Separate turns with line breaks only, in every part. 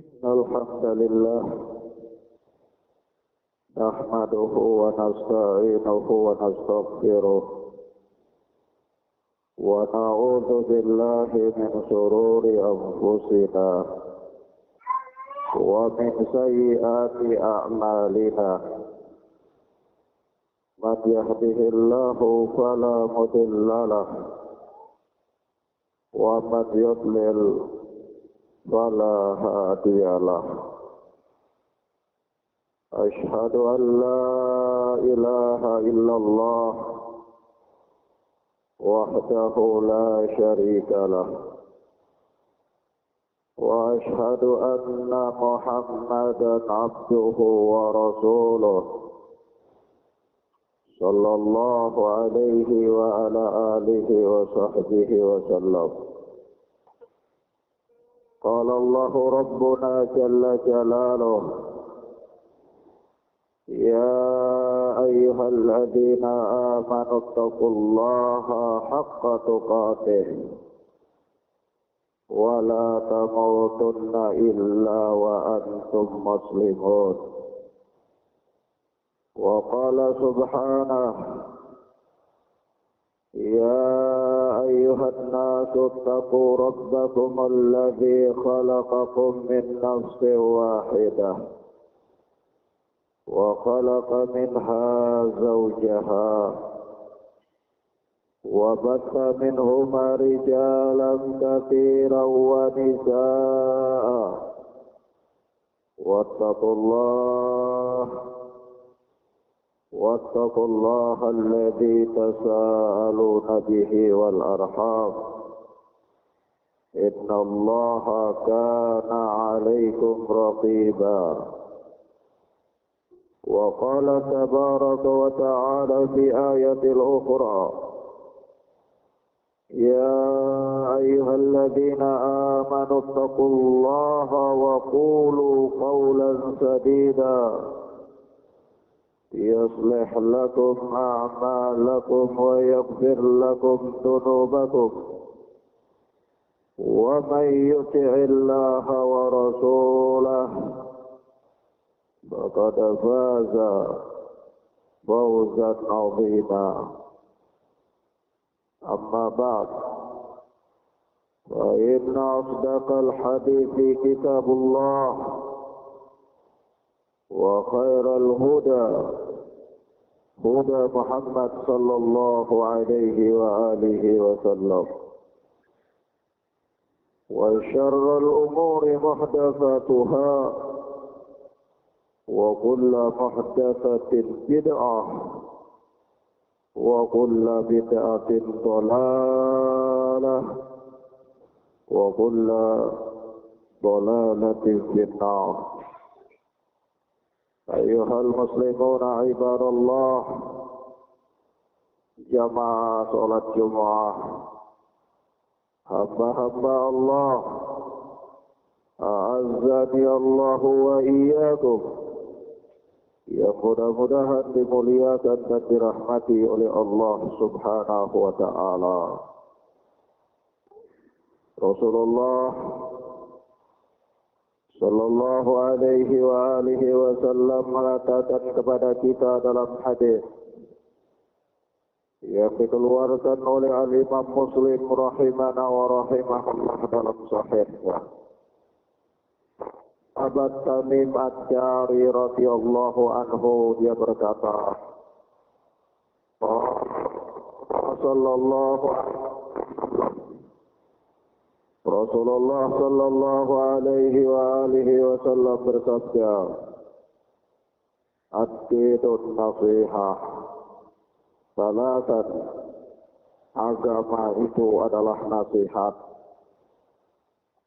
الحمد لله نحمده ونستعينه ونستغفره ونعوذ بالله من شرور أنفسنا ومن سيئات أعمالنا من يهده الله فلا مضل له ومن يضلل فلا هادي له أشهد أن لا إله إلا الله وحده لا شريك له وأشهد أن محمدا عبده ورسوله صلى الله عليه وعلى آله وصحبه وسلم. قال الله ربنا جل جلاله: يا أيها الذين آمنوا اتقوا الله حق تقاته ولا تموتن إلا وأنتم مسلمون. وقال سبحانه: يا أيها الناس اتقوا ربكم الذي خلقكم من نفس واحدة وخلق منها زوجها وبث منهما رجالا كثيرا ونساء واتقوا الله الذي تساءلون به والأرحام إن الله كان عليكم رقيبا. وقال تبارك وتعالى في آية أخرى: يا أيها الذين آمنوا اتقوا الله وقولوا قولا سديدا يصلح لكم أعمالكم ويغفر لكم ذنوبكم ومن يطع الله ورسوله فقد فاز فوزا عظيما. أما بعد، فإن أصدق الحديث كتاب الله وخير الهدى هدى محمد صلى الله عليه وآله وسلم وشر الأمور محدثاتها وكل محدثة بدعة وكل بدعة ضلالة وكل ضلالة في النار. أيها المسلمون عباد الله، jamaah sholat Jumat, hamba-hamba Allah, a'azzani Allah wa iyyakum, yang mudah-mudahan dimuliakan dan dirahmati oleh Allah Subhanahu wa ta'ala. Rasulullah sallallahu alaihi wa alihi wasallam mengatakan kepada kita dalam hadis yang dikeluarkan oleh al-Imam Muslim rahimana wa rahimahullah dalam sahihnya. Abu Tamim Ad-Dari radhiyallahu anhu, dia berkata, Rasulullah sallallahu alaihi wa alihi wasallam bersabda, "Ad-dinun nasihah." Salatan, agama itu adalah nasihat.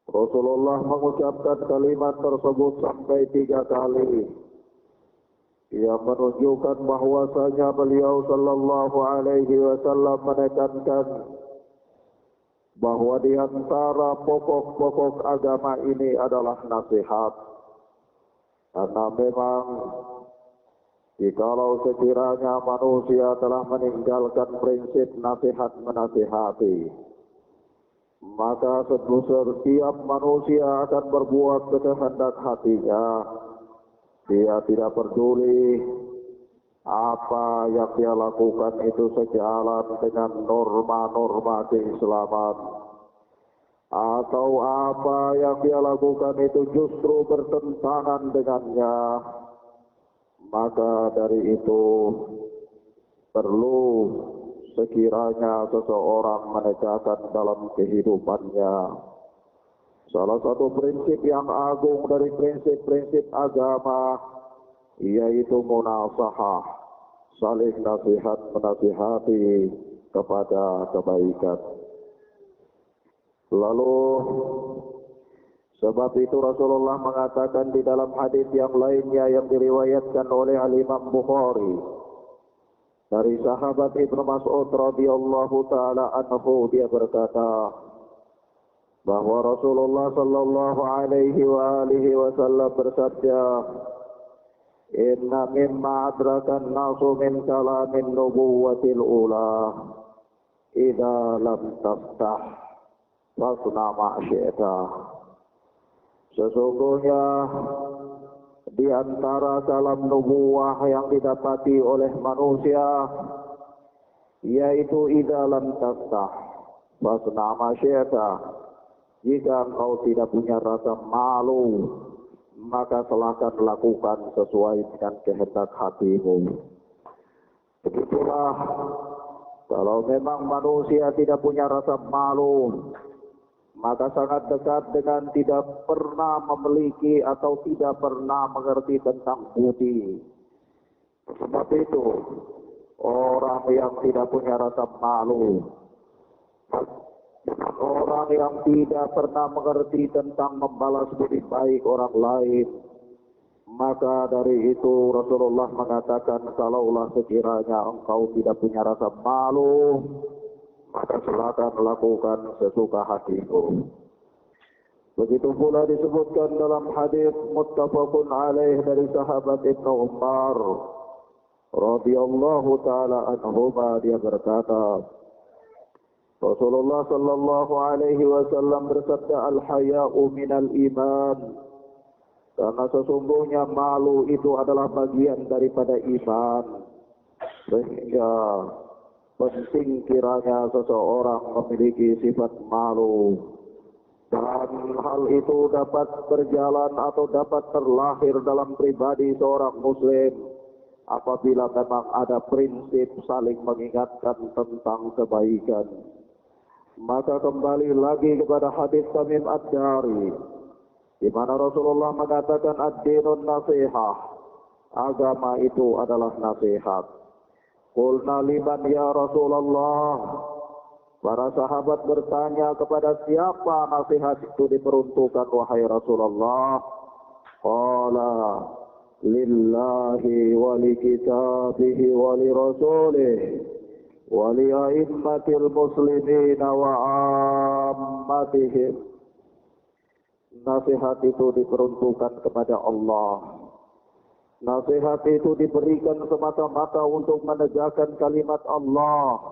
Rasulullah mengucapkan kalimat tersebut sampai 3 kali. Ia menunjukkan bahwasanya beliau sallallahu alaihi wasallam menekankan bahwa di antara pokok-pokok agama ini adalah nasihat. Karena memang jikalau sekiranya manusia telah meninggalkan prinsip nasihat menasihati, maka setiap manusia akan berbuat sekehendak hatinya. Dia tidak peduli apa yang dia lakukan itu sejalan dengan norma-norma keislaman, atau apa yang dia lakukan itu justru bertentangan dengannya. Maka dari itu perlu sekiranya seseorang menegakkan dalam kehidupannya salah satu prinsip yang agung dari prinsip-prinsip agama, yaitu munasahah, saling nasihat menasihati kepada kebaikan. Lalu sebab itu Rasulullah mengatakan di dalam hadis yang lainnya yang diriwayatkan oleh Al-Imam Bukhari dari sahabat Ibnu Mas'ud radhiyallahu taala anhu, dia berkata bahwa Rasulullah sallallahu alaihi wa alihi wasallam bersabda, "Inna mimma adrakan nasu min kalamin nubuwatil ula idza lam taftah fasna ma syi'ta." Sesungguhnya di antara kalam nubuwah yang didapati oleh manusia, yaitu idza lam taftah fasna ma syi'ta. Jika engkau tidak punya rasa malu, maka silakan lakukan sesuai dengan kehendak hatimu. Begitulah, kalau memang manusia tidak punya rasa malu, maka sangat dekat dengan tidak pernah memiliki atau tidak pernah mengerti tentang budi. Sebab itu, orang yang tidak punya rasa malu, orang yang tidak pernah mengerti tentang membalas budi baik orang lain, maka dari itu Rasulullah mengatakan, kalaulah sekiranya engkau tidak punya rasa malu, maka silakan lakukan sesuka hatimu. Begitu pula disebutkan dalam hadis muttafaqun alaih dari sahabat Ibnu Umar radhiyallahu taala anhuma, dia berkata, Rasulullah sallallahu alaihi wasallam bersabda, al-haya'u minal iman. Karena sesungguhnya malu itu adalah bagian daripada iman. Sehingga penting kiranya seseorang memiliki sifat malu. Dan hal itu dapat berjalan atau dapat terlahir dalam pribadi seorang muslim apabila memang ada prinsip saling mengingatkan tentang kebaikan. Maka kembali lagi kepada hadis Tamim Ad-Dari, di mana Rasulullah mengatakan ad-dinun nasihah, agama itu adalah nasihat. Qulna liman ya Rasulullah, para sahabat bertanya, kepada siapa nasihat itu diperuntukkan wahai Rasulullah? Qala lillahi wa li kitabihi wa li rasulihi wa li a'immatil muslimin wa ammatihim. Nasihat itu diperuntukkan kepada Allah. Nasihat itu diberikan semata-mata untuk menegakkan kalimat Allah.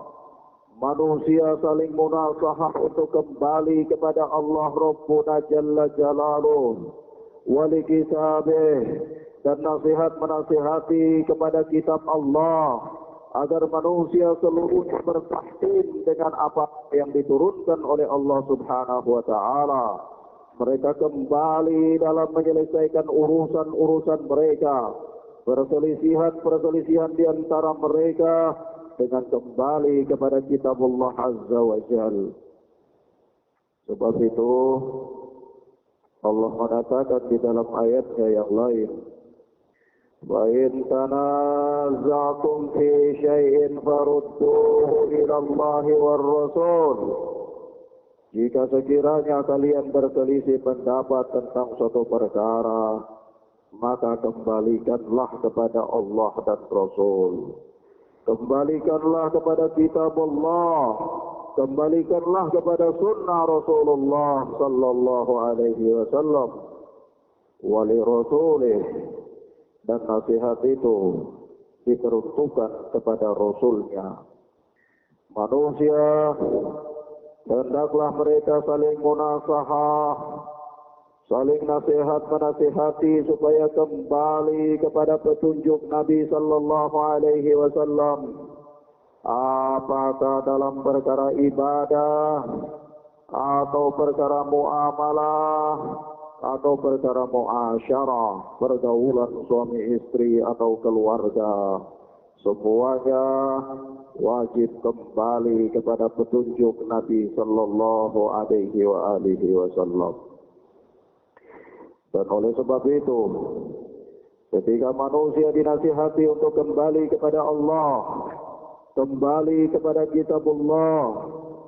Manusia saling munasahah untuk kembali kepada Allah Rabbuna Jalla Jalaluh wa li kitabih, dan nasihat menasihati kepada kitab Allah agar manusia seluruhnya bertahkim dengan apa yang diturunkan oleh Allah Subhanahu wa taala. Mereka kembali dalam menyelesaikan urusan-urusan mereka, perselisihan-perselisihan di antara mereka dengan kembali kepada kitab Allah Azza wa Jalla. Sebab itu Allah mengatakan di dalam ayatnya yang lain, wa in tanaza'tum fi syai'in farudduhu ila Allah war Rasul. Jika sekiranya kalian berselisih pendapat tentang suatu perkara, maka kembalikanlah kepada Allah dan Rasul. Kembalikanlah kepada kitab Allah, kembalikanlah kepada sunnah Rasulullah sallallahu alaihi wasallam, wali rasulih, dan nasihat itu diperuntukkan kepada Rasulnya. Manusia hendaklah mereka saling munasahah, saling nasihat menasihati supaya kembali kepada petunjuk Nabi sallallahu alaihi wasallam. Apakah dalam perkara ibadah atau perkara muamalah atau perkara muasyarah, pergaulan suami istri atau keluarga, semuanya wajib kembali kepada petunjuk Nabi sallallahu alaihi wasallam. Dan oleh sebab itu, ketika manusia dinasihati untuk kembali kepada Allah, kembali kepada kitabullah,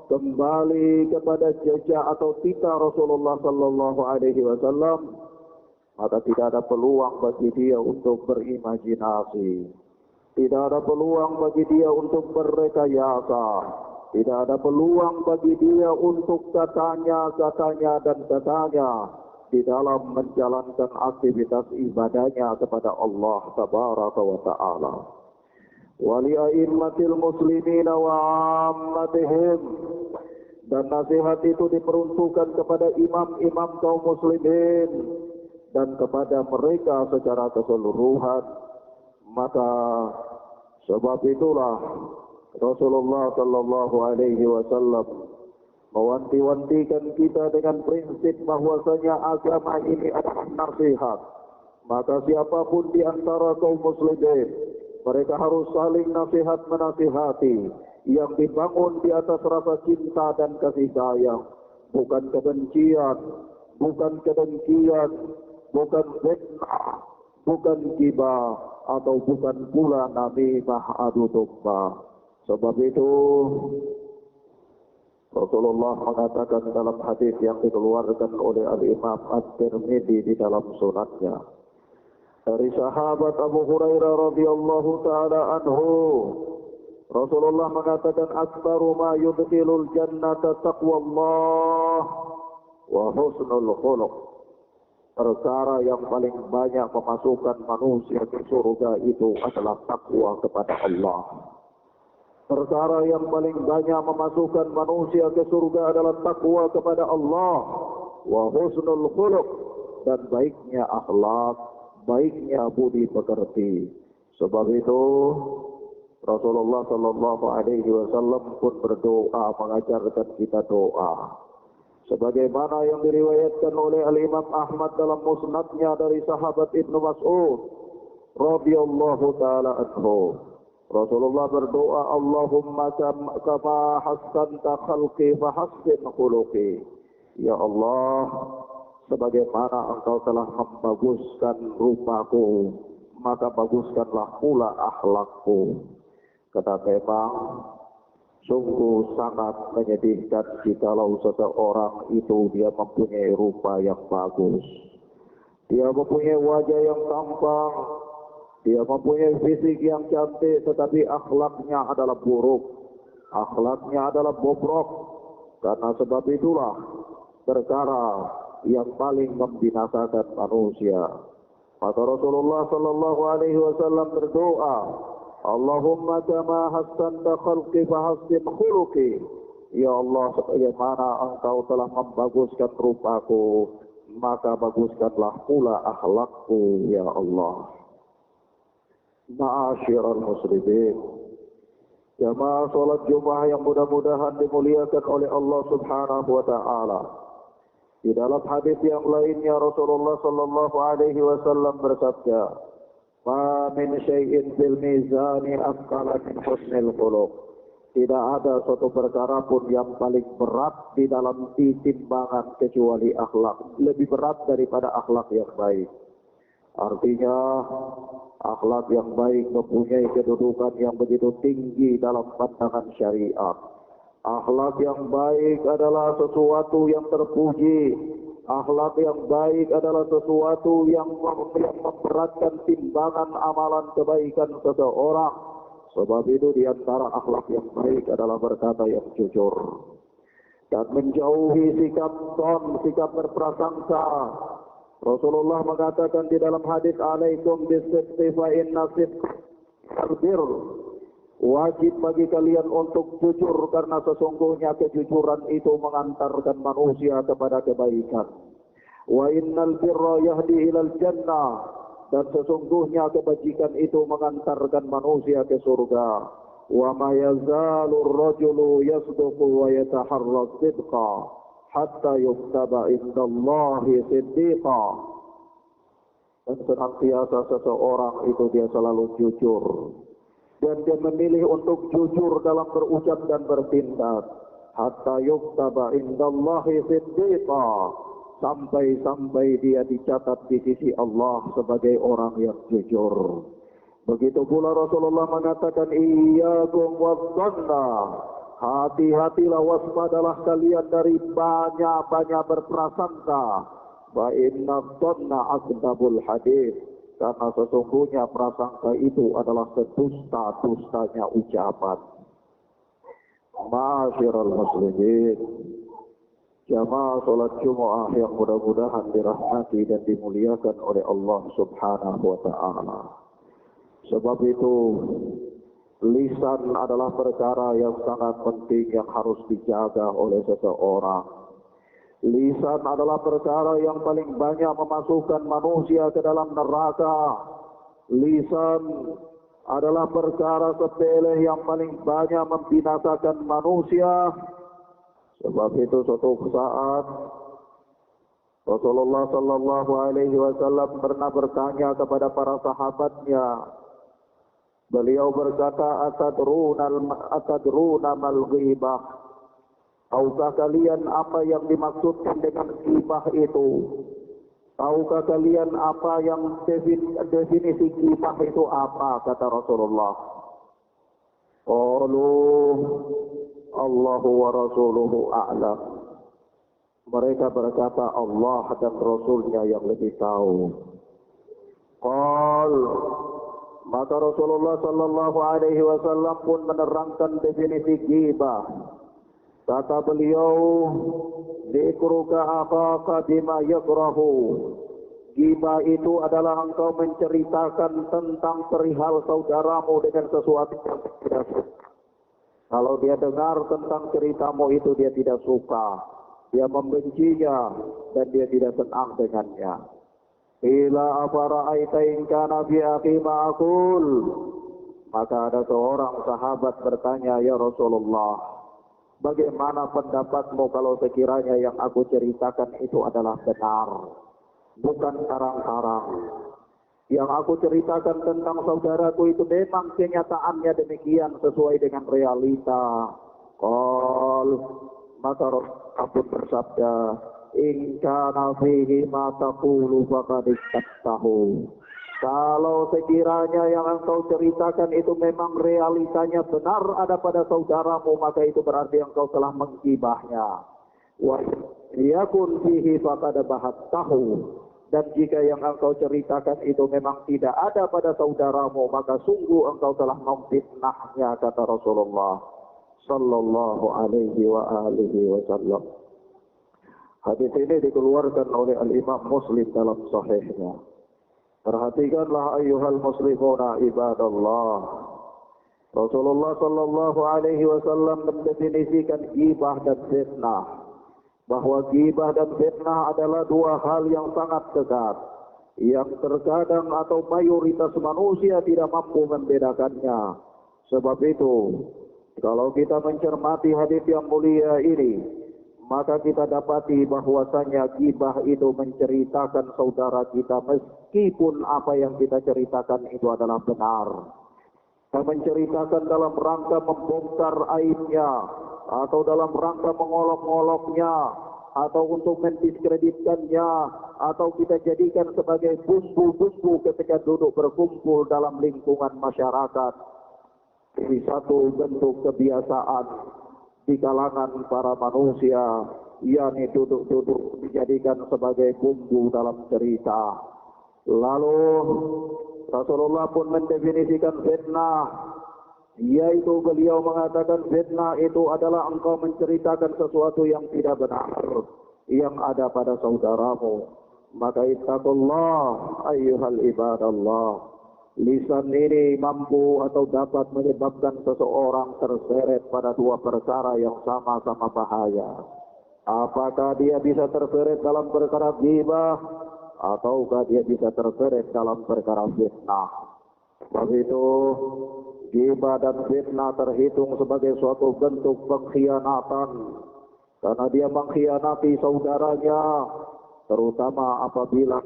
kembali kepada jejak atau tita Rasulullah sallallahu alaihi wasallam, maka tidak ada peluang bagi dia untuk berimajinasi. Tidak ada peluang bagi dia untuk berrekayasa. Tidak ada peluang bagi dia untuk katanya dan katanya di dalam menjalankan aktivitas ibadahnya kepada Allah tabaraka wa ta'ala. Wali a'immatil muslimina wa ammatihim, dan nasihat itu diperuntukkan kepada imam-imam kaum muslimin dan kepada mereka secara keseluruhan. Maka sebab itulah Rasulullah sallallahu alaihi wasallam mewanti-wantikan kita dengan prinsip bahwasanya agama ini adalah nasihat. Maka siapapun di antara kaum muslimin, mereka harus saling nasihat menasihati yang dibangun di atas rasa cinta dan kasih sayang, bukan kebencian, bukan kedengkian, bukan fitnah, bukan gibah, atau bukan pula namimah adu domba. Sebab itu Rasulullah mengatakan dalam hadis yang dikeluarkan oleh Al-Imam At-Tirmidzi di dalam sunatnya, dari sahabat Abu Hurairah radhiyallahu taala anhu, Rasulullah mengatakan, "Aktsharu ma yudkhilul jannata taqwallah wa husnul khuluq." Perkara yang paling banyak memasukkan manusia ke surga itu adalah takwa kepada Allah. Perkara yang paling banyak memasukkan manusia ke surga adalah takwa kepada Allah, wa husnul khuluq, dan baiknya akhlak, baiknya budi pekerti. Sebab itu Rasulullah sallallahu alaihi wasallam pun berdoa, mengajarkan kita doa sebagaimana yang diriwayatkan oleh Al-Imam Ahmad dalam musnadnya dari sahabat Ibnu Mas'ud radhiyallahu taala anhu. Rasulullah berdoa, Allahumma kama hassanta khalqi fa hassin khuluqi. Ya Allah, sebagaimana engkau telah membaguskan rupaku, maka baguskanlah pula akhlakku. Kata memang sungguh sangat menyedihkan jikalau seseorang itu dia mempunyai rupa yang bagus, dia mempunyai wajah yang tampan, dia mempunyai fisik yang cantik, tetapi akhlaknya adalah buruk, akhlaknya adalah bobrok. Karena sebab itulah perkara yang paling membinasakan manusia. Maka Rasulullah sallallahu alaihi wasallam berdoa, Allahumma kama hassanta khalqi fa hassin khuluqi. Ya Allah, sebagaimana engkau telah membaguskan rupaku, maka baguskanlah pula akhlakku, ya Allah. Ma'asyiral muslimin, jamaah salat Jumat yang mudah-mudahan dimuliakan oleh Allah Subhanahu wa taala. Di dalam hadis yang lainnya Rasulullah sallallahu alaihi wasallam bersabda, "Ma min syai'in fil mizani afqala min husnil khuluq." Tidak ada suatu perkara pun yang paling berat di dalam timbangan kecuali akhlak, lebih berat daripada akhlak yang baik. Artinya akhlak yang baik mempunyai kedudukan yang begitu tinggi dalam pandangan syariat. Akhlak yang baik adalah sesuatu yang terpuji. Akhlak yang baik adalah sesuatu yang memberatkan timbangan amalan kebaikan seseorang. Sebab itu di antara akhlak yang baik adalah berkata yang jujur dan menjauhi sikap sikap berprasangka. Rasulullah mengatakan di dalam hadis, "Alaikum bis-sidqi fa inna sidqa albir." Wajib bagi kalian untuk jujur karena sesungguhnya kejujuran itu mengantarkan manusia kepada kebaikan. Wa innal birra yahdi ilal jannah, dan sesungguhnya kebajikan itu mengantarkan manusia ke surga. Wa ma yazalu ar-rajulu yasduqu wa yataharra sidqa hatta yuktaba indallahi siddiqa. Dan senantiasa seseorang itu dia selalu jujur, dan dia memilih untuk jujur dalam berucap dan bertindak. Hatta yuktaba indallahi siddiqa, sampai dia dicatat di sisi Allah sebagai orang yang jujur. Begitu pula Rasulullah mengatakan, iyyakum wadhanna, hati-hatilah, waspadalah kalian dari banyak-banyak berprasangka. Wa inna dhanna akdzabul hadits, karena sesungguhnya prasangka itu adalah sedusta-dustanya ucapan. Ma'asyiral muslimin, jamaah salat Jumat yang mudah-mudahan dirahmati dan dimuliakan oleh Allah Subhanahu wa taala. Sebab itu lisan adalah perkara yang sangat penting yang harus dijaga oleh seseorang. Lisan adalah perkara yang paling banyak memasukkan manusia ke dalam neraka. Lisan adalah perkara sepele yang paling banyak membinasakan manusia. Sebab itu suatu saat Rasulullah sallallahu alaihi wasallam pernah bertanya kepada para sahabatnya. Beliau berkata, atadruna mal ghibah? Tahukah kalian apa yang dimaksudkan dengan ghibah itu? Tahukah kalian apa yang definisi ghibah itu apa? Kata Rasulullah. Qalu Allahu wa rasuluhu a'lam. Mereka berkata, Allah dan Rasulnya yang lebih tahu. Maka Rasulullah sallallahu alaihi wasallam pun menerangkan definisi ghibah. Kata beliau, dzikruka akhaka bima yakrahu. Ghibah itu adalah engkau menceritakan tentang perihal saudaramu dengan sesuatu yang tidak suka. Kalau dia dengar tentang ceritamu itu dia tidak suka, dia membencinya dan dia tidak senang dengannya. Ila afara'aita in kana bi akhi ma aqul. Maka ada seorang sahabat bertanya, ya Rasulullah, bagaimana pendapatmu kalau sekiranya yang aku ceritakan itu adalah benar, bukan karang-karang? Yang aku ceritakan tentang saudaraku itu memang kenyataannya demikian sesuai dengan realita. Maka Rasulullah pun bersabda, in kana fihi ma taqulu faqad istahu. Kalau sekiranya yang engkau ceritakan itu memang realitanya benar ada pada saudaramu, maka itu berarti engkau telah menggibahnya. Wa yakun fihi faqad bahattahu. Dan jika yang engkau ceritakan itu memang tidak ada pada saudaramu, maka sungguh engkau telah memfitnahnya, kata Rasulullah sallallahu alaihi wa alihi wasallam. Hadis ini dikeluarkan oleh Al-Imam Muslim dalam sahihnya. Perhatikanlah ayyuhal muslimuna ibadallah. Rasulullah sallallahu alaihi wasallam mendefinisikan ghibah dan fitnah. Bahwa ghibah dan fitnah adalah dua hal yang sangat dekat. Yang terkadang atau mayoritas manusia tidak mampu membedakannya. Sebab itu, kalau kita mencermati hadis yang mulia ini, maka kita dapati bahwasanya ghibah itu menceritakan saudara kita meskipun apa yang kita ceritakan itu adalah benar. Kita menceritakan dalam rangka membongkar aibnya, atau dalam rangka mengolok-oloknya, atau untuk mendiskreditkannya, atau kita jadikan sebagai bumbu-bumbu ketika duduk berkumpul dalam lingkungan masyarakat. Ini satu bentuk kebiasaan di kalangan para manusia, yakni duduk-duduk dijadikan sebagai bumbu dalam cerita. Lalu Rasulullah pun mendefinisikan fitnah, yaitu beliau mengatakan fitnah itu adalah engkau menceritakan sesuatu yang tidak benar yang ada pada saudaramu. Maka ittaqullah ayyuhal ibadallah. Lisan ini mampu atau dapat menyebabkan seseorang terseret pada dua perkara yang sama-sama bahaya. Apakah dia bisa terseret dalam perkara ghibah ataukah dia bisa terseret dalam perkara fitnah? Begitu, ghibah dan fitnah terhitung sebagai suatu bentuk pengkhianatan, karena dia mengkhianati saudaranya, terutama apabila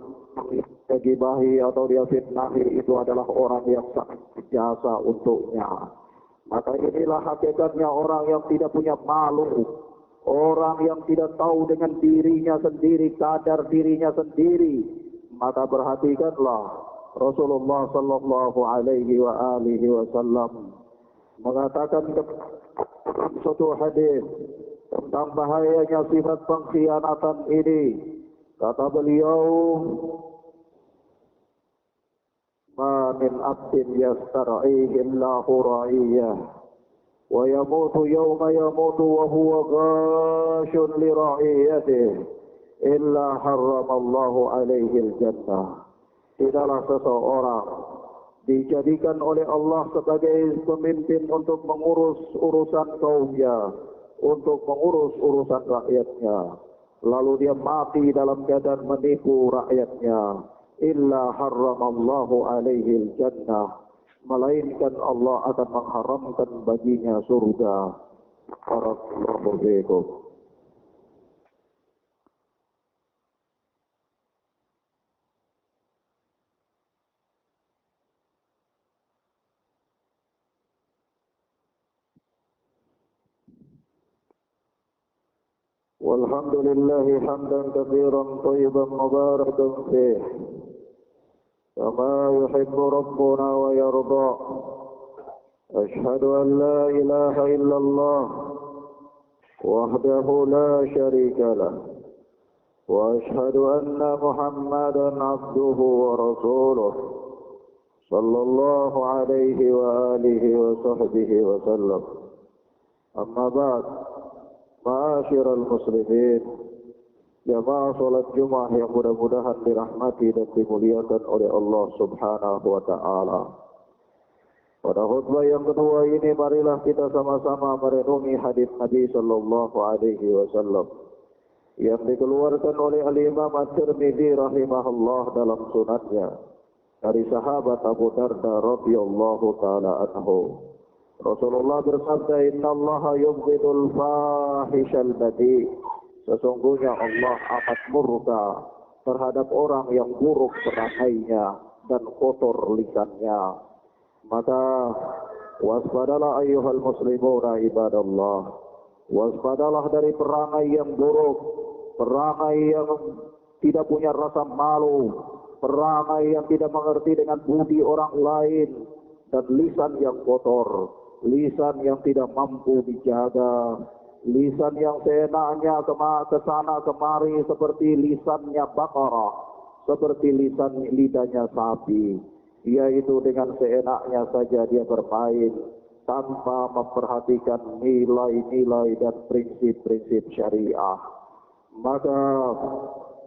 dia gibahi atau dia fitnahi itu adalah orang yang sangat berjasa untuknya. Maka inilah hakikatnya orang yang tidak punya malu, orang yang tidak tahu dengan dirinya sendiri, kadar dirinya sendiri. Maka perhatikanlah, Rasulullah sallallahu alaihi wasallam mengatakan suatu hadis tentang bahayanya sifat pengkhianatan ini. Kata beliau, "Ma min abdin yastar'ihi Allahu ra'iyah wa yamutu yawma yamutu wa huwa ghashun li ra'iyatihi illa harrama Allahu alaihi al-jannah." Tidaklah seseorang dijadikan oleh Allah sebagai pemimpin untuk mengurus urusan kaumnya, untuk mengurus urusan rakyatnya, lalu dia mati dalam keadaan menipu rakyatnya, illa harramallahu alaihi al-jannah, melainkan Allah akan mengharamkan baginya surga. Barakallahu fiikum. والحمد لله حمدا كثيرا طيبا مباركا فيه كما يحب ربنا ويرضى. أشهد أن لا إله إلا الله وحده لا شريك له وأشهد أن محمدا عبده ورسوله صلى الله عليه وآله وصحبه وسلم. أما بعد، Ma'asyiral muslimin, jamaah salat Jumat yang mudah-mudahan dirahmati dan dimuliakan oleh Allah Subhanahu wa taala. Pada khutbah yang kedua ini, marilah kita sama-sama merenungi hadis Nabi sallallahu alaihi wasallam yang dikeluarkan oleh Al-Imam At-Tirmidzi rahimahullah dalam sunatnya dari sahabat Abu Darda radhiyallahu taala anhu. Rasulullah bersabda, "Innallaha yubghidul fahishal badi." Sesungguhnya Allah amat murka terhadap orang yang buruk perangainya dan kotor lisannya. Maka waspadalah ayyuhal muslimuna ibadallah. Waspadalah dari perangai yang buruk, perangai yang tidak punya rasa malu, perangai yang tidak mengerti dengan budi orang lain, dan lisan yang kotor, lisan yang tidak mampu dijaga, lisan yang seenaknya kesana kemari seperti lisannya bakarah, seperti lisan lidahnya sapi, yaitu dengan seenaknya saja dia bermain tanpa memperhatikan nilai-nilai dan prinsip-prinsip syariah. Maka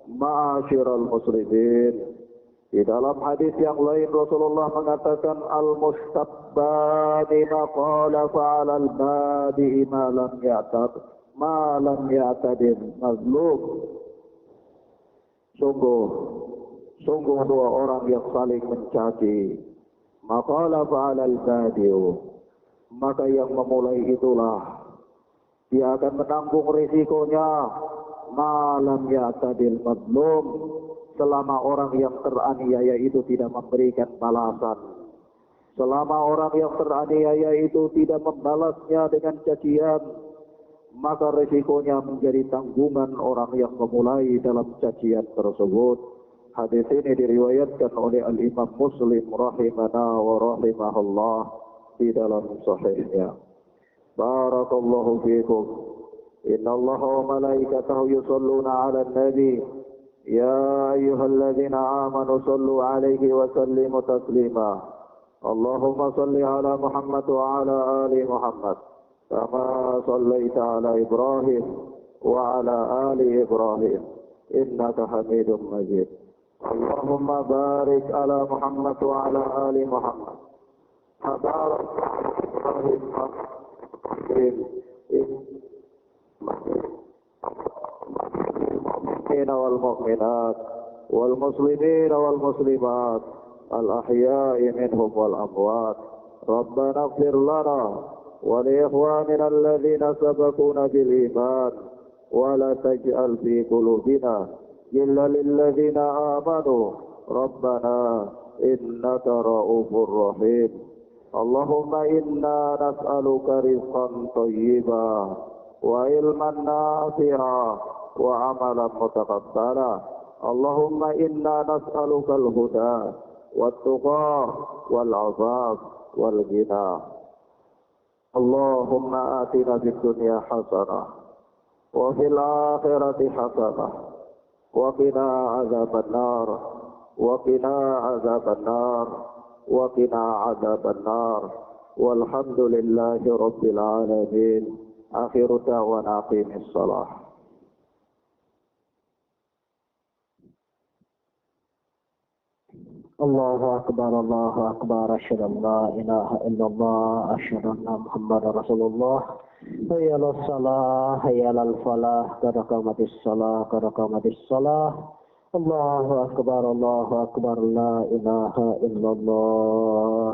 ma'asyiral muslimin, di dalam hadis yang lain Rasulullah mengatakan, al-mustabbani maqala fa'ala al-badi ma lam ya'tadin mazlum. Sungguh dua orang yang saling mencaci. Maqala fa'ala al-badi, maka yang memulai itulah dia akan menanggung risikonya. Ma lam ya'tadil mazlum, selama orang yang teraniaya itu tidak memberikan balasan, selama orang yang teraniaya itu tidak membalasnya dengan cacian, maka risikonya menjadi tanggungan orang yang memulai dalam cacian tersebut. Hadis ini diriwayatkan oleh Al-Imam Muslim rahimana wa rahimahullah di dalam sahihnya. Barakallahu fiikum. Inna Allah wa malaikatahu yusalluna ala nabi يا أيها الذين آمنوا صلوا عليه وسلموا تسليما اللهم صل على محمد وعلى آل محمد كما صليت على إبراهيم وعلى آل إبراهيم إنك حميد مجيد اللهم بارك على محمد وعلى آل محمد وبارك على إبراهيم المؤمنين والمؤمنات والمسلمين والمسلمات الأحياء منهم والأموات. ربنا اغفر لنا ولإخواننا الذين سبقونا بالإيمان ولا تجعل في قلوبنا غلا للذين آمنوا ربنا إنك رؤوف رحيم. اللهم إنا نسألك رزقا طيبا وعلما نافعا وعملا متقبلا. اللهم إنا نسألك الهدى والتقى والعفاف والغنى. اللهم آتنا في الدنيا حسنة وفي الآخرة حسنة وقنا عذاب النار وقنا عذاب النار وقنا عذاب النار. والحمد لله رب العالمين. آخر دعوانا أقيم الصلاة.
الله أكبر أشهد أن لا إله إلا الله أشهد أن محمد رسول الله. حي على الصلاة حي على الفلاح قد قامت الصلاة قد قامت الصلاة. الله أكبر لا إله إلا الله.